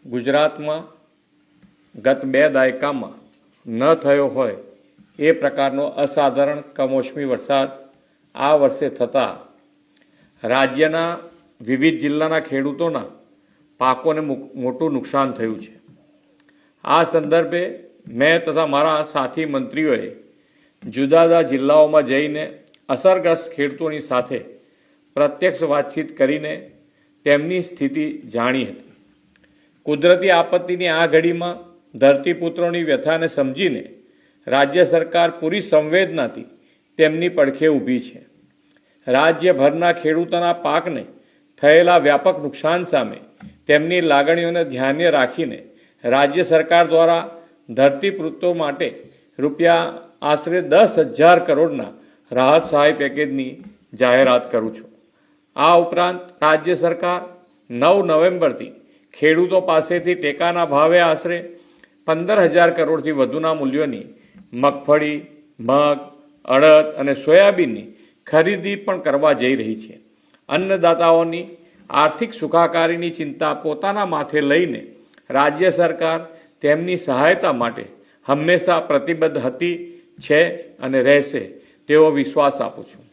ગુજરાતમાં ગત 2 દાયકામાં ન થયો હોય એ પ્રકારનો અસાધારણ કમોસમી વરસાદ આ વર્ષે થતાં રાજ્યના વિવિધ જિલ્લાના ખેડૂતોના પાકોને મોટું નુકસાન થયું છે। આ સંદર્ભે મેં તથા મારા સાથી મંત્રીઓએ જુદા જુદા જિલ્લાઓમાં જઈને અસરગ્રસ્ત ખેડૂતોની સાથે પ્રત્યક્ષ વાતચીત કરીને તેમની સ્થિતિ જાણી હતી। કુદરતી આપત્તિની આ ઘડીમાં ધરતીપુત્રોની વ્યથાને સમજીને રાજ્ય સરકાર પૂરી સંવેદનાથી તેમની પડખે ઊભી છે। રાજ્યભરના ખેડૂતોના પાકને થયેલા વ્યાપક નુકસાન સામે તેમની લાગણીઓને ધ્યાને રાખીને રાજ્ય સરકાર દ્વારા ધરતીપુત્રો માટે આશરે 10,000 કરોડના રાહત સહાય પેકેજની જાહેરાત કરું છું। આ ઉપરાંત રાજ્ય સરકાર 9 નવેમ્બરથી ખેડૂતો પાસેથી ટેકાના ભાવે આશરે 15,000 કરોડથી વધુના મૂલ્યોની મગફળી, મગ, અડદ અને સોયાબીનની ખરીદી પણ કરવા જઈ રહી છે। અન્નદાતાઓની આર્થિક સુખાકારીની ચિંતા પોતાના માથે લઈને રાજ્ય સરકાર તેમની સહાયતા માટે હંમેશા પ્રતિબદ્ધ હતી, છે અને રહેશે તેવો વિશ્વાસ આપું છું।